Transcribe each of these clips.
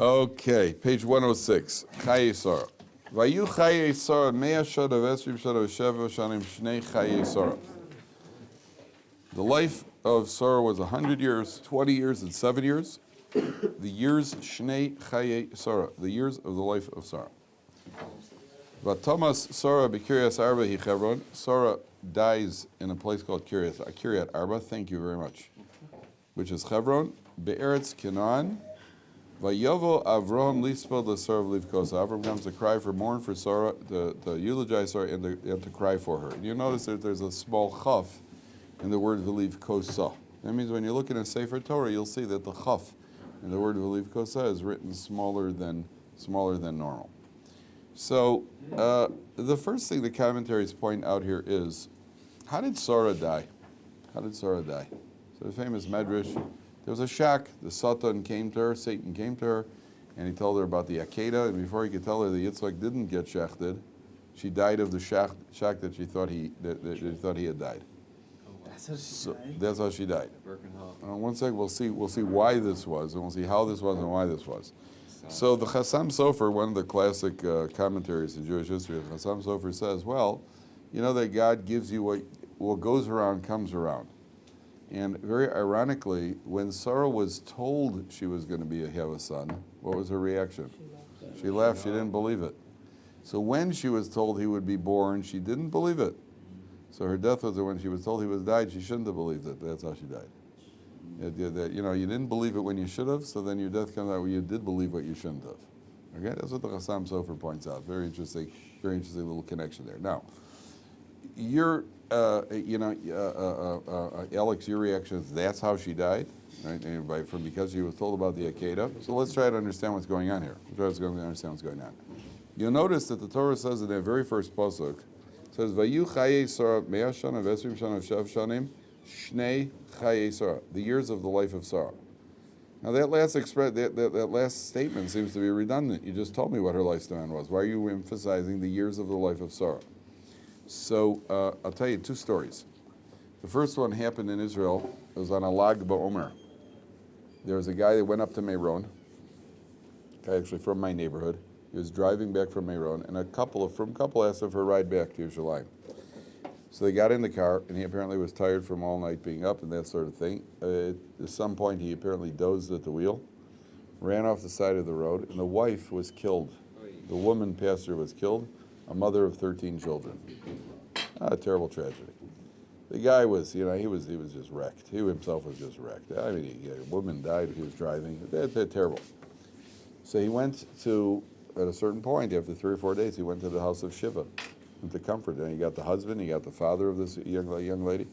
Okay, page 106. Chayei Sarah. Vayu Chayei Sarah 100 shana v'esrim shana v'sheva shanim shnei Chayei Sarah. The life of Sarah was 100 years, 20 years, and 7 years. The years Shnei Chayei Sarah, the years of the life of Sarah. Vatamas Sarah b'Kiryas Arba hi Chevron. Sarah dies in a place called Kiryat Arba. Thank you very much. Which is Chevron, be'eretz Canaan. Vayavo Avram lispod l'Sarah v'livkos. Avram comes to cry for mourn for Sarah, to eulogize Sarah, and to cry for her. And you notice that there's a small chaf in the word v'livkosa. That means when you look in a Sefer Torah, you'll see that the chaf in the word v'livkosa is written smaller than normal. So the first thing the commentaries point out here is, how did Sarah die? How did Sarah die? So the famous Medrash, there was a shack, the Satan came to her, Satan came to her, and he told her about the Ikeda, and before he could tell her that Yitzchak didn't get shechted, she died of the shack that she thought he had died. That's how she died. One second, we'll see why this was, and we'll see how this was and why this was. So the Chassam Sofer, one of the classic commentaries in Jewish history, the Chassam Sofer says, well, you know that God gives you what goes around comes around. And very ironically, when Sarah was told she was going to have a son, what was her reaction? She laughed. She didn't believe it. So when she was told he would be born, she didn't believe it. So her death was when she was told he was died, she shouldn't have believed it. That's how she died. You didn't believe it when you should have, so then your death comes out where you did believe what you shouldn't have. Okay, that's what the Chassam Sofer points out. Very interesting little connection there. Now, Alex, your reaction is that's how she died, right? Because she was told about the Ikeda. So let's try to understand what's going on here. You'll notice that the Torah says in that very first pasuk, it says, "Vayu Chayei Sarah 100 shana v'esrim shana v'shev shanim shnei Chayei Sarah," the years of the life of Sarah. Now that last statement seems to be redundant. You just told me what her lifespan was. Why are you emphasizing the years of the life of Sarah? So I'll tell you two stories. The first one happened in Israel. It was on a Lag BaOmer. There was a guy that went up to Meron, a guy actually from my neighborhood. He was driving back from Meron, and a couple asked him for a ride back to Yerushalayim. So they got in the car, and he apparently was tired from all night being up and that sort of thing. At some point, he apparently dozed at the wheel, ran off the side of the road, and the wife was killed. The woman pastor was killed, a mother of 13 children. A terrible tragedy. The guy was, he was just wrecked. He himself was just wrecked. I mean, a woman died. He was driving. They're terrible. So he went to, at a certain point, after 3 or 4 days, he went to the house of Shiva, and to comfort. And he got the husband, he got the father of this young lady,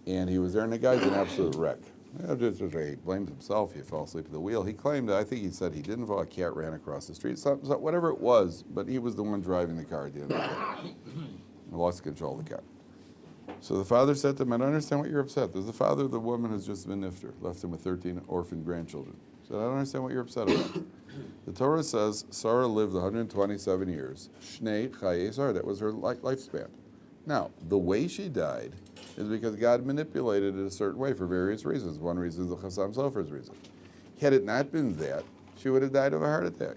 and he was there. And the guy's an absolute wreck. He blamed himself. He fell asleep at the wheel. He claimed, I think he said he didn't fall. A cat ran across the street. So whatever it was, but he was the one driving the car at the end of the day. He lost control of the car. So the father said to him, I don't understand what you're upset. There's the father of the woman who's just been nifter, left him with 13 orphan grandchildren. He said, I don't understand what you're upset about. The Torah says Sarah lived 127 years. Shnei Chayei Sarah, that was her lifespan. Now, the way she died is because God manipulated it a certain way for various reasons. One reason is the Chassam Sofer's reason. Had it not been that, she would have died of a heart attack.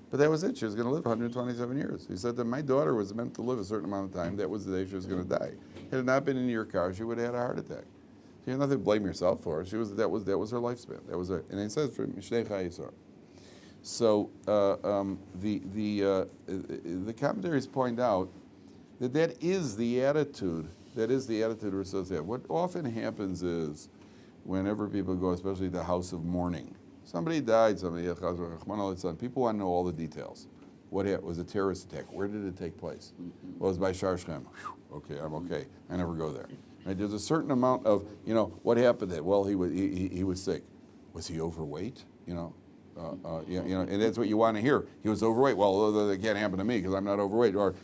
But that was it. She was going to live 127 years. He said that my daughter was meant to live a certain amount of time. That was the day she was going to die. Had it not been in your car, she would have had a heart attack. So you have nothing to blame yourself for. That was her lifespan. That was it. And it says for Shnei Chayei Sarah. So the commentaries point out that is the attitude. That is the attitude we're supposed to have. What often happens is, whenever people go, especially the house of mourning, somebody died, people want to know all the details. What was a terrorist attack? Where did it take place? Well, it was by Shar Shem. Okay, I'm okay. I never go there. Right? There's a certain amount of, what happened there? Well, he was sick. Was he overweight? And that's what you want to hear. He was overweight. Well, that can't happen to me because I'm not overweight. Or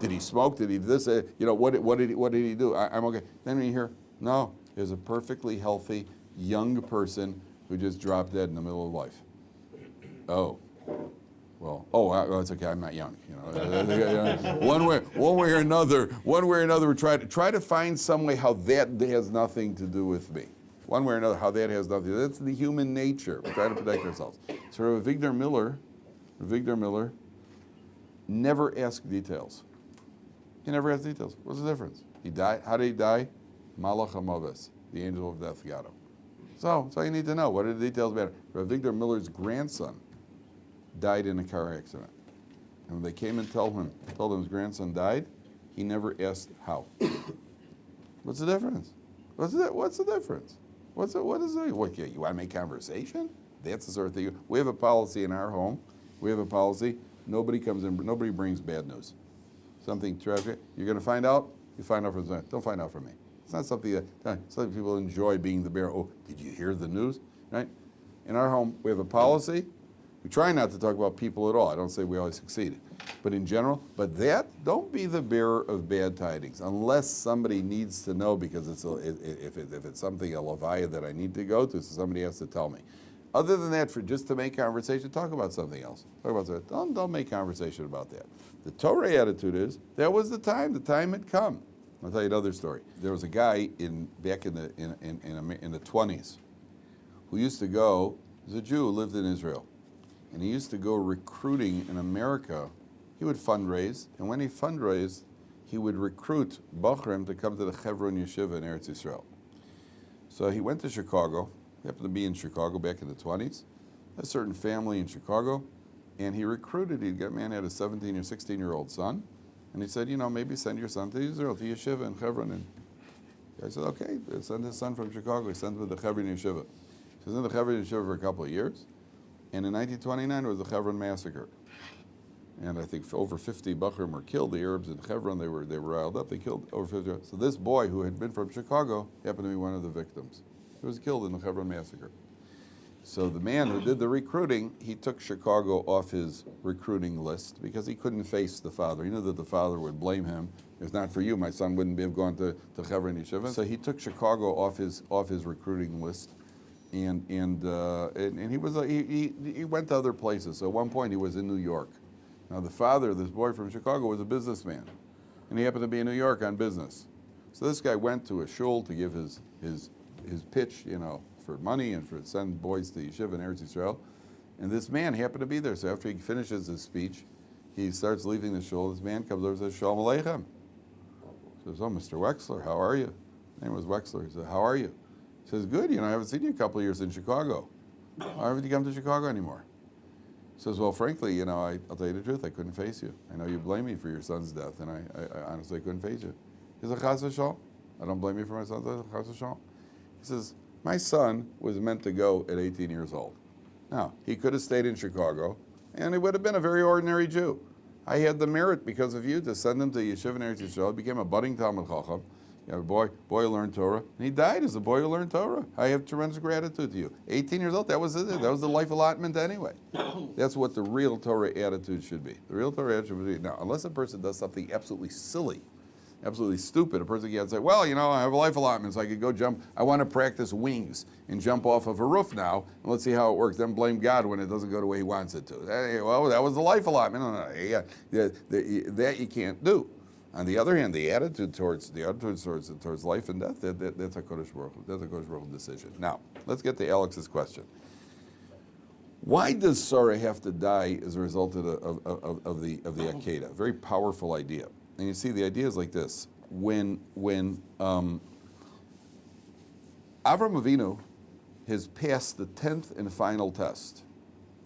did he smoke? Did he this? What did he do? I'm okay. Then when you hear, no, there's a perfectly healthy young person who just dropped dead in the middle of life. Oh, well, it's okay. I'm not young. One way or another, we try to find some way how that has nothing to do with me. One way or another, how that has nothing. That's the human nature. We try to protect ourselves. So Rabbi Victor Miller never asked details. He never asked details. What's the difference? He died. How did he die? Malach HaMaves, the angel of death got him. So that's all you need to know. What are the details matter? Rabbi Victor Miller's grandson died in a car accident. And when they came and told him his grandson died, he never asked how. What's the difference? What's the difference? What is it? What, you want to make conversation? That's the sort of thing. We have a policy in our home. We have a policy. Nobody comes in. Nobody brings bad news. Something tragic. You're going to find out. You find out from them. Don't find out from me. It's not something that some people enjoy being the bearer. Oh, did you hear the news? Right? In our home, we have a policy. We try not to talk about people at all. I don't say we always succeed. But in general, don't be the bearer of bad tidings unless somebody needs to know, because if it's something, a levaya that I need to go to, so somebody has to tell me. Other than that, for just to make conversation, talk about something else. Talk about that. Don't make conversation about that. The Torah attitude is that was the time. The time had come. I'll tell you another story. There was a guy back in the 20s who used to go. He was a Jew who lived in Israel, and he used to go recruiting in America. He would fundraise, and when he fundraised, he would recruit Bachrim to come to the Hebron Yeshiva in Eretz Yisrael. So he went to Chicago. He happened to be in Chicago back in the 20s. A certain family in Chicago, and he recruited. Man had a 17 or 16-year-old son, and he said, maybe send your son to Israel, to Yeshiva in Hebron. And I said, okay, send his son from Chicago. He sent him to the Hebron Yeshiva. He was in the Hebron Yeshiva for a couple of years, and in 1929 there was the Hebron massacre. And I think over 50 Bachrim were killed. The Arabs in Hebron, they were riled up. They killed over 50. So this boy who had been from Chicago happened to be one of the victims. He was killed in the Hebron massacre. So the man who did the recruiting, he took Chicago off his recruiting list because he couldn't face the father. He knew that the father would blame him. If not for you, my son wouldn't have gone to Hebron Yeshiva. So he took Chicago off his recruiting list, and he went to other places. So at one point he was in New York. Now the father, this boy from Chicago, was a businessman, and he happened to be in New York on business. So this guy went to a shul to give his pitch, for money and for send boys to Yeshiva in Eretz Yisrael. And this man happened to be there. So after he finishes his speech, he starts leaving the shul. This man comes over and says, Shalom Aleichem. He says, oh, Mr. Wexler, how are you? His name was Wexler. He said, how are you? He says, good. I haven't seen you a couple of years in Chicago. Why haven't you come to Chicago anymore? He says, well, frankly, I'll tell you the truth. I couldn't face you. I know you blame me for your son's death, and I honestly couldn't face you. He says, Chas v'shalom. I don't blame you for my son's death. Chas v'shalom. He says, my son was meant to go at 18 years old. Now, he could have stayed in Chicago, and he would have been a very ordinary Jew. I had the merit, because of you, to send him to Yeshiva in Eretz Yisrael. He became a budding Talmud Chacham. You have a boy who learned Torah, and he died as a boy who learned Torah. I have tremendous gratitude to you. 18 years old, that was it. That was the life allotment anyway. That's what the real Torah attitude should be. The real Torah attitude should be, now, unless a person does something absolutely silly, absolutely stupid, a person can't say, well, I have a life allotment, so I could go jump. I want to practice wings and jump off of a roof now, and let's see how it works. Then blame God when it doesn't go the way he wants it to. Well, that was the life allotment. No, that you can't do. On the other hand, the attitude towards life and death, that's a Kodesh Baruch Hu. That's a Kodesh Baruch Hu decision. Now, let's get to Alex's question. Why does Sarah have to die as a result of the Ikeda? Very powerful idea. And you see, the idea is like this: when Avram Avinu has passed the 10th and final test,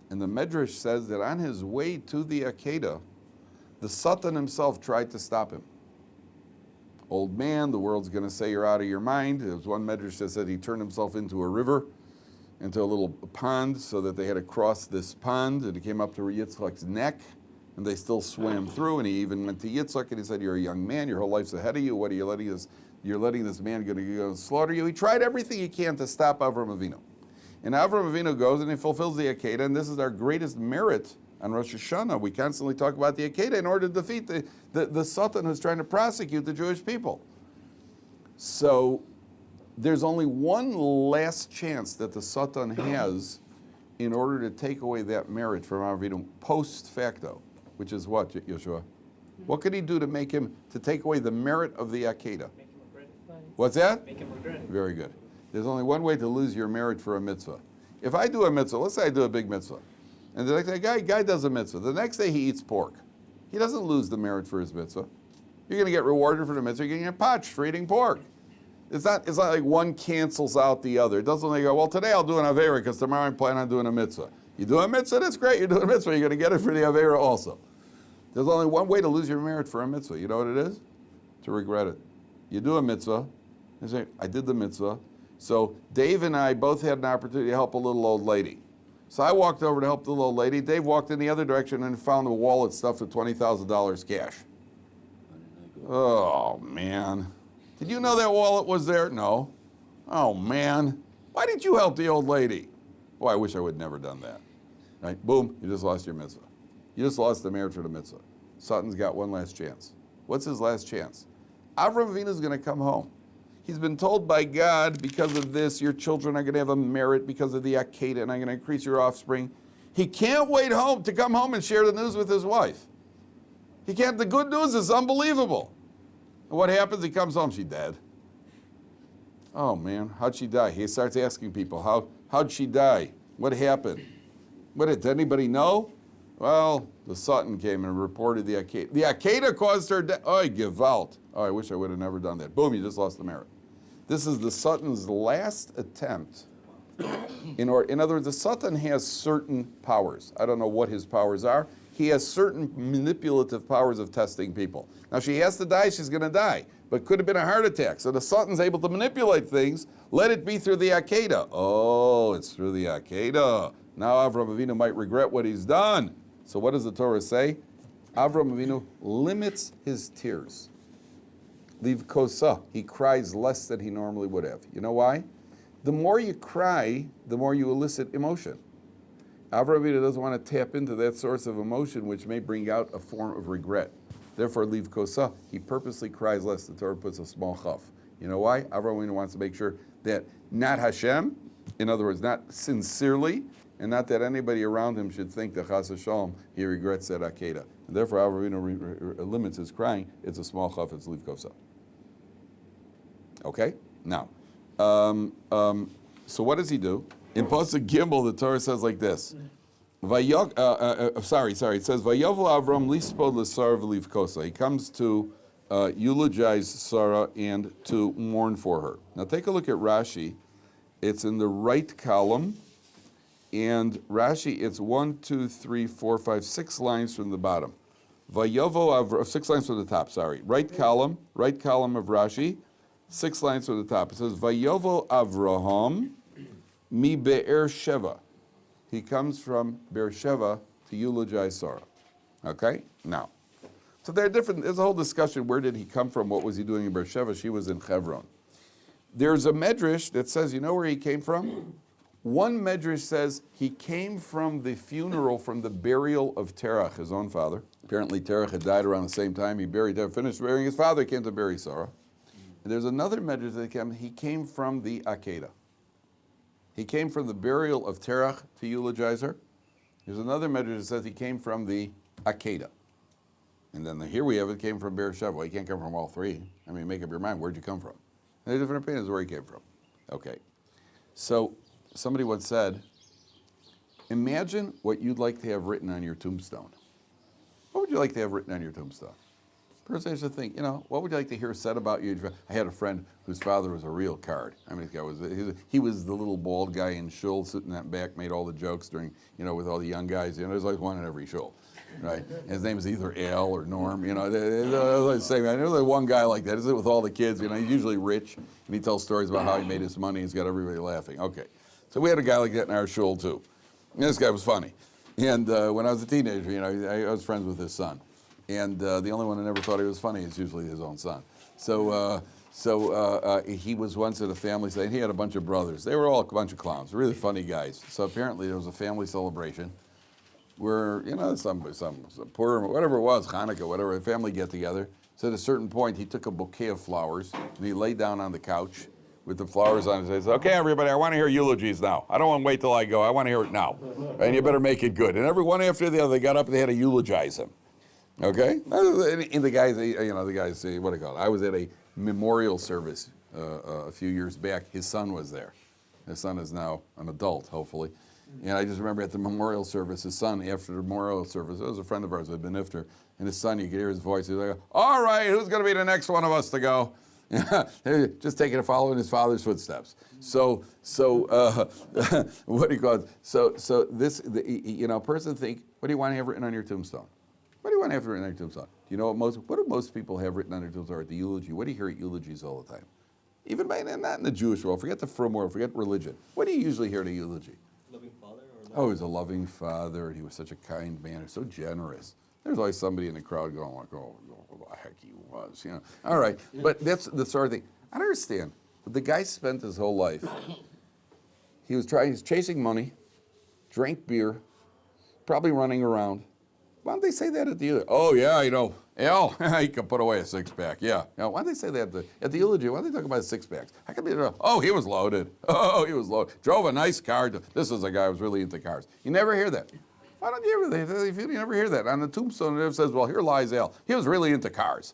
and the Medrash says that on his way to the Ikeda, the Satan himself tried to stop him. Old man, the world's going to say you're out of your mind. There was one Medrash that said he turned himself into a river, into a little pond, so that they had to cross this pond, and he came up to Yitzchak's neck, and they still swam through, and he even went to Yitzchak, and he said, you're a young man, your whole life's ahead of you, what are you letting this, you're letting this man going to go slaughter you? He tried everything he can to stop Avram Avinu. And Avram Avinu goes and he fulfills the Ikeda, and this is our greatest merit on Rosh Hashanah. We constantly talk about the Ikeda in order to defeat the Satan who's trying to prosecute the Jewish people. So there's only one last chance that the Satan has in order to take away that merit from Avram Avinu post facto, which is what, Yeshua? What could he do to take away the merit of the Ikeda? Make him regret it. What's that? Make him regret it. Very good. There's only one way to lose your merit for a mitzvah. If I do a mitzvah, let's say I do a big mitzvah, And the next day, guy does a mitzvah. The next day he eats pork. He doesn't lose the merit for his mitzvah. You're going to get rewarded for the mitzvah. You're going to get punched for eating pork. It's not like one cancels out the other. It doesn't like go, well, today I'll do an Avera because tomorrow I plan on doing a mitzvah. You do a mitzvah, that's great. You're doing a mitzvah, you're going to get it for the Avera also. There's only one way to lose your merit for a mitzvah. You know what it is? To regret it. You do a mitzvah, and say, I did the mitzvah. So Dave and I both had an opportunity to help a little old lady. So I walked over to help the little old lady. Dave walked in the other direction and found a wallet stuffed with $20,000 cash. Oh, man. Did you know that wallet was there? No. Oh, man. Why didn't you help the old lady? Oh, I wish I would have never done that. Right? Boom, you just lost your mitzvah. You just lost the merit for the mitzvah. Sutton's got one last chance. What's his last chance? Avram Avinu is going to come home. He's been told by God, because of this, your children are going to have a merit because of the Ikeda, and I'm going to increase your offspring. He can't wait home to come home and share the news with his wife. He can't. The good news is unbelievable. And what happens? He comes home, she's dead. Oh, man, how'd she die? He starts asking people, how'd she die? What happened? Did anybody know? Well, the Sutton came and reported the Ikeda. The Ikeda caused her death. Oh, gewalt. Oh, I wish I would have never done that. Boom, you just lost the merit. This is the Sutton's last attempt. In other words, the Sutton has certain powers. I don't know what his powers are. He has certain manipulative powers of testing people. Now, she has to die, she's going to die. But could have been a heart attack. So the Sutton's able to manipulate things. Let it be through the Ikeda. Oh, it's through the Ikeda. Now Avram Avinu might regret what he's done. So what does the Torah say? Avram Avinu limits his tears. Leave kosa. He cries less than he normally would have. You know why? The more you cry, the more you elicit emotion. Avram Avinu doesn't want to tap into that source of emotion, which may bring out a form of regret. Therefore, leave kosa. He purposely cries less. The Torah puts a small chaf. You know why? Avram Avinu wants to make sure that not Hashem, in other words, not sincerely, and not that anybody around him should think that chas v'shalom he regrets that Ikeda. And therefore, Avram Avinu limits his crying. It's a small chaf. It's leave kosa. Okay. Now, so what does he do? In Pasuk Gimel, the Torah says like this. It says, Vayovel Avram lispod l'Sarah v'liv kosa. He comes to eulogize Sarah and to mourn for her. Now take a look at Rashi. It's in the right column. And Rashi, it's 1, 2, 3, 4, 5, 6 lines from the bottom. Vayovel Avram, 6 lines from the top, sorry. Right column of Rashi, 6 lines from the top. It says, Vayovel Avraham mi Be'er Sheva. He comes from Beersheba to eulogize Sarah. Okay? Now, so there's a whole discussion. Where did he come from? What was he doing in Beersheba? She was in Hebron. There's a medrash that says, you know where he came from? One medrash says he came from the funeral, from the burial of Terach, his own father. Apparently Terach had died around the same time. He finished burying his father, he came to bury Sarah. And there's another medrash that he came from the Ikeda. He came from the burial of Terach to eulogize her. There's another medrash that says he came from the Ikeda. And then here we have it came from Beersheba. Well, he can't come from all three. I mean, make up your mind, where'd you come from? And there's different opinions where he came from. Okay. So somebody once said, imagine what you'd like to have written on your tombstone. What would you like to have written on your tombstone? Person has to think, what would you like to hear said about you? I had a friend whose father was a real card. I mean, he was the little bald guy in shul sitting in that back, made all the jokes during, with all the young guys. There's always one in every shul, right? And his name is either Al or Norm. I know there's one guy like that. Is it with all the kids? He's usually rich, and he tells stories about how he made his money. He's got everybody laughing. Okay, so we had a guy like that in our shul too. And this guy was funny. And when I was a teenager, I was friends with his son. And the only one who never thought he was funny is usually his own son. So he was once at a family thing. He had a bunch of brothers. They were all a bunch of clowns, really funny guys. So apparently there was a family celebration where, some Purim, whatever it was, Hanukkah, whatever, a family get together. So at a certain point, he took a bouquet of flowers and he laid down on the couch with the flowers on it. He says, okay, everybody, I want to hear eulogies now. I don't want to wait till I go. I want to hear it now. And you better make it good. And every one after the other, they got up and they had to eulogize him. Okay, and the guys, say, what do you call it? I was at a memorial service a few years back. His son was there. His son is now an adult, hopefully, And I just remember at the memorial service, his son, after the memorial service, it was a friend of ours who had been iftar, and his son, you could hear his voice, he's like, all right, who's going to be the next one of us to go? Just taking a follow in his father's footsteps. So what do you call it? So this, a person think, what do you want to have written on your tombstone? What do you want to have written on your tombstone? Do you know what do most people have written on their tombstone at the eulogy? What do you hear at eulogies all the time? Even not in the Jewish world, forget the frum world, forget religion. What do you usually hear at a eulogy? Loving father? Oh, he was a loving father, and he was such a kind man, so generous. There's always somebody in the crowd going like, oh, the heck he was, All right, but that's the sort of thing. I don't understand. The guy spent his whole life. He's chasing money, drank beer, probably running around. Why don't they say that at the eulogy? Oh, yeah, Al, he could put away a six-pack, yeah. Why don't they say that at the eulogy? Why don't they talk about six-packs? How come he was loaded. Oh, he was loaded. Drove a nice car. This is a guy who was really into cars. You never hear that. Why don't you never hear that? On the tombstone, it says, well, here lies Al. He was really into cars,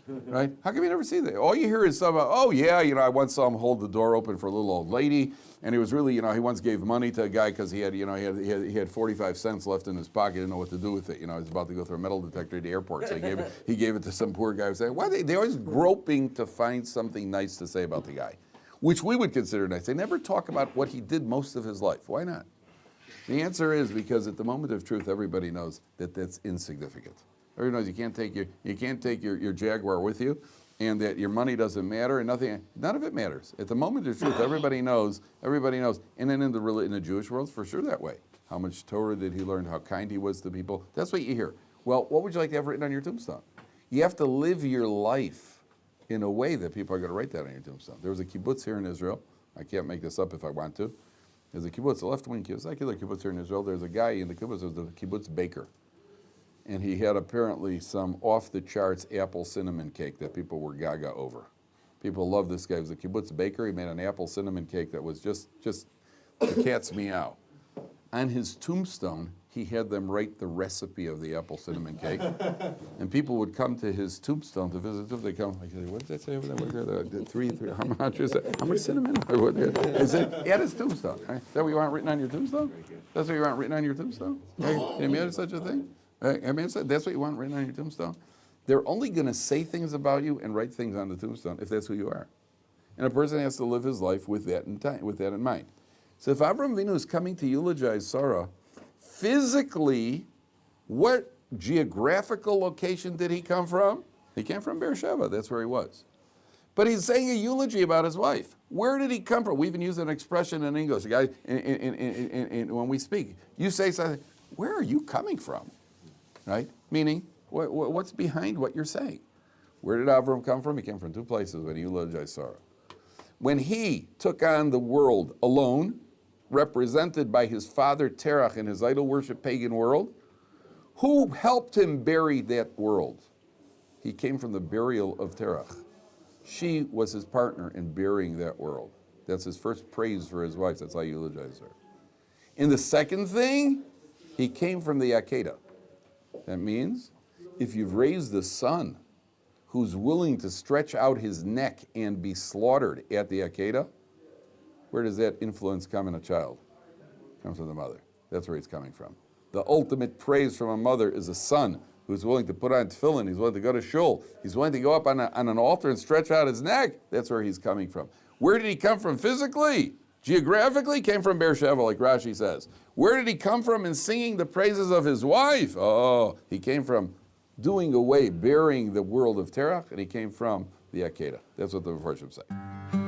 right? How come you never see that? All you hear is some, oh, yeah, I once saw him hold the door open for a little old lady, and he was really, he once gave money to a guy because he had 45 cents left in his pocket, didn't know what to do with it. He was about to go through a metal detector at the airport, so he gave it to some poor guy who said, why they always groping to find something nice to say about the guy, which we would consider nice. They never talk about what he did most of his life. Why not? The answer is because at the moment of truth, everybody knows that that's insignificant. Everybody knows you can't take your Jaguar with you, and that your money doesn't matter, and none of it matters. At the moment of truth, everybody knows, and then in the Jewish world, for sure that way. How much Torah did he learn, how kind he was to people, that's what you hear. Well, what would you like to have written on your tombstone? You have to live your life in a way that people are going to write that on your tombstone. There was a kibbutz here in Israel. I can't make this up if I want to. There's a kibbutz, a left-wing kibbutz, secular kibbutz here in Israel. There's a guy in the kibbutz, was the kibbutz baker. And he had apparently some off-the-charts apple cinnamon cake that people were gaga over. People loved this guy. He was a kibbutz baker. He made an apple cinnamon cake that was just the cat's meow. On his tombstone, he had them write the recipe of the apple cinnamon cake. And people would come to his tombstone to visit him. They come, what does that say over there? Three, how much is that? How much cinnamon? Is it at his tombstone? Right? Is that what you want written on your tombstone? That's what you want written on your tombstone? Can you imagine such a thing? That's what you want written on your tombstone? They're only going to say things about you and write things on the tombstone if that's who you are. And a person has to live his life with that in mind. So if Avraham Avinu is coming to eulogize Sarah, physically, what geographical location did he come from? He came from Beersheba. That's where he was. But he's saying a eulogy about his wife. Where did he come from? We even use an expression in English. Guys, when we speak, you say something, where are you coming from? Right? Meaning, what's behind what you're saying? Where did Avram come from? He came from two places when he eulogized Sarah. When he took on the world alone, represented by his father Terach in his idol worship pagan world, who helped him bury that world? He came from the burial of Terach. She was his partner in burying that world. That's his first praise for his wife. That's how he eulogized her. And the second thing, he came from the Ikeda. That means if you've raised a son who's willing to stretch out his neck and be slaughtered at the Ikeda, where does that influence come in a child? It comes from the mother. That's where he's coming from. The ultimate praise from a mother is a son who's willing to put on tefillin, he's willing to go to shul, he's willing to go up on an altar and stretch out his neck. That's where he's coming from. Where did he come from physically? Geographically, came from Beersheba, like Rashi says. Where did he come from in singing the praises of his wife? Oh, he came from doing away, burying the world of Terach, and he came from the Ikeda. That's what the Mepharshim say.